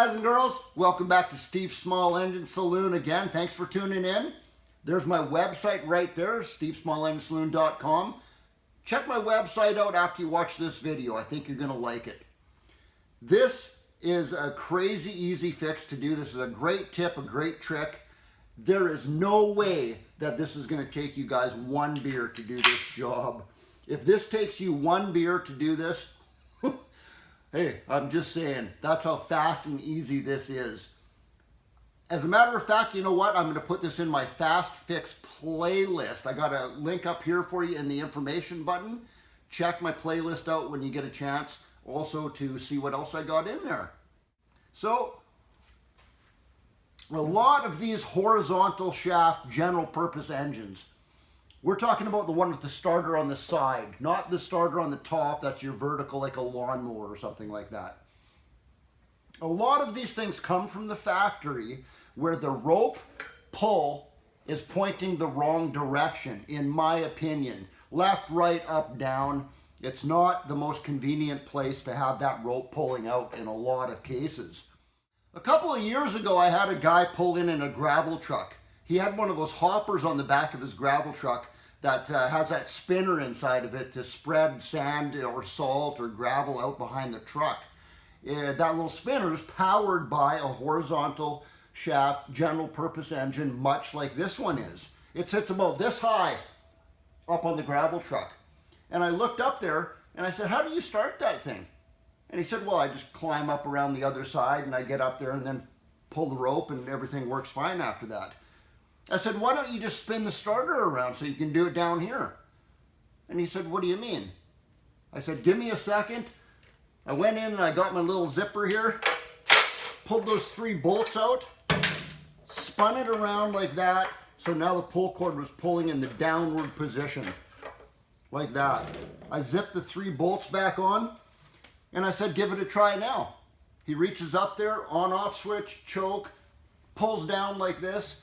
guys and girls, welcome back to Steve's Small Engine Saloon again. Thanks for tuning in. There's my website right there, stevesmallenginesaloon.com. Check my website out after you watch this video. I think you're going to like it. This is a crazy easy fix to do. This is a great tip, a great trick. There is no way that this is going to take you guys one beer to do this job. If this takes you one beer to do this, hey, I'm just saying, that's how fast and easy this is. As a matter of fact, you know what? I'm going to put this in my Fast Fix playlist. I got a link up here for you in the information button. Check my playlist out when you get a chance, also to see what else I got in there. So, a lot of these horizontal shaft general purpose engines, we're talking about the one with the starter on the side, not the starter on the top. That's your vertical, like a lawnmower or something like that. A lot of these things come from the factory where the rope pull is pointing the wrong direction, in my opinion. Left, right, up, down. It's not the most convenient place to have that rope pulling out in a lot of cases. A couple of years ago, I had a guy pull in a gravel truck. He had one of those hoppers on the back of his gravel truck that has that spinner inside of it to spread sand or salt or gravel out behind the truck. That little spinner is powered by a horizontal shaft general purpose engine, much like this one is. It sits about this high up on the gravel truck. And I looked up there and I said, how do you start that thing? And he said, well, I just climb up around the other side and I get up there and then pull the rope and everything works fine after that. I said, why don't you just spin the starter around so you can do it down here? And he said, what do you mean? I said, give me a second. I went in and I got my little zipper here, pulled those 3 bolts out, spun it around like that, so now the pull cord was pulling in the downward position, like that. I zipped the 3 bolts back on, and I said, give it a try now. He reaches up there, on-off switch, choke, pulls down like this,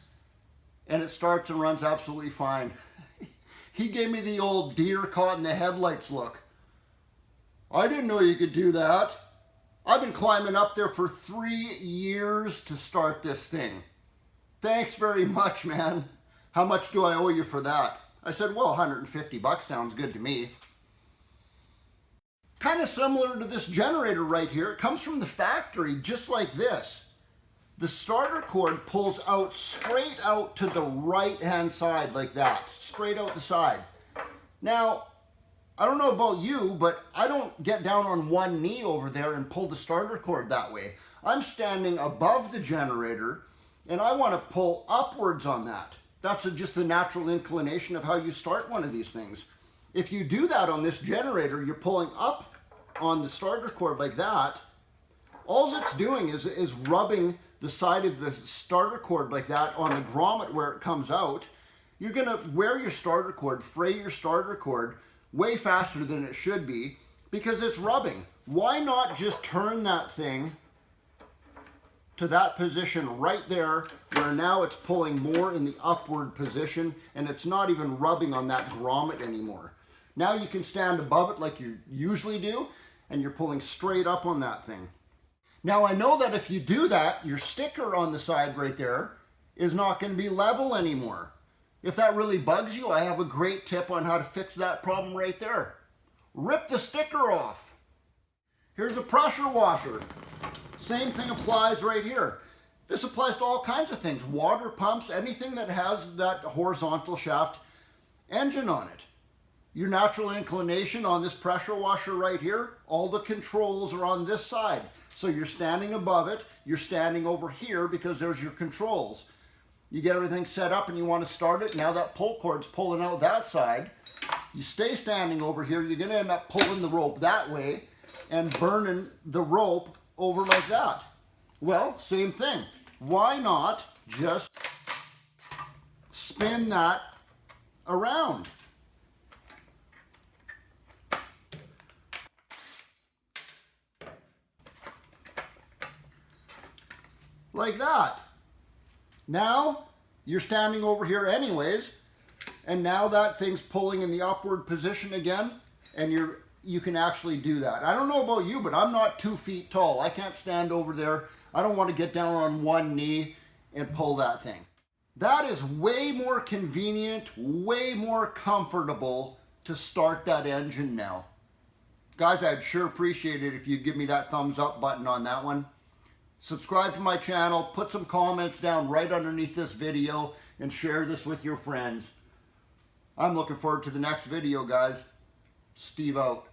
and it starts and runs absolutely fine. He gave me the old deer caught in the headlights look. I didn't know you could do that. I've been climbing up there for 3 years to start this thing. Thanks very much, man. How much do I owe you for that? I said, well, 150 bucks sounds good to me. Kind of similar to this generator right here. It comes from the factory just like this. The starter cord pulls out straight out to the right-hand side like that, straight out the side. Now, I don't know about you, but I don't get down on one knee over there and pull the starter cord that way. I'm standing above the generator and I want to pull upwards on that. That's just the natural inclination of how you start one of these things. If you do that on this generator, you're pulling up on the starter cord like that. All it's doing is rubbing the side of the starter cord like that on the grommet where it comes out. You're going to wear your starter cord, fray your starter cord way faster than it should be because it's rubbing. Why not just turn that thing to that position right there where now it's pulling more in the upward position and it's not even rubbing on that grommet anymore. Now you can stand above it like you usually do and you're pulling straight up on that thing. Now I know that if you do that, your sticker on the side right there is not going to be level anymore. If that really bugs you, I have a great tip on how to fix that problem right there. Rip the sticker off. Here's a pressure washer. Same thing applies right here. This applies to all kinds of things. Water pumps, anything that has that horizontal shaft engine on it. Your natural inclination on this pressure washer right here, all the controls are on this side. So you're standing above it, you're standing over here because there's your controls. You get everything set up and you want to start it. Now that pull cord's pulling out that side. You stay standing over here, you're going to end up pulling the rope that way and burning the rope over like that. Well, same thing. Why not just spin that around? Like that. Now you're standing over here anyways, and now that thing's pulling in the upward position again, and you can actually do that. I don't know about you, but I'm not 2 feet tall. I can't stand over there I don't want to get down on one knee and pull that thing. That is way more convenient, way more comfortable to start that engine now. Guys, I'd sure appreciate it if you'd give me that thumbs up button on that one. Subscribe to my channel, put some comments down right underneath this video, and share this with your friends. I'm looking forward to the next video, guys. Steve out.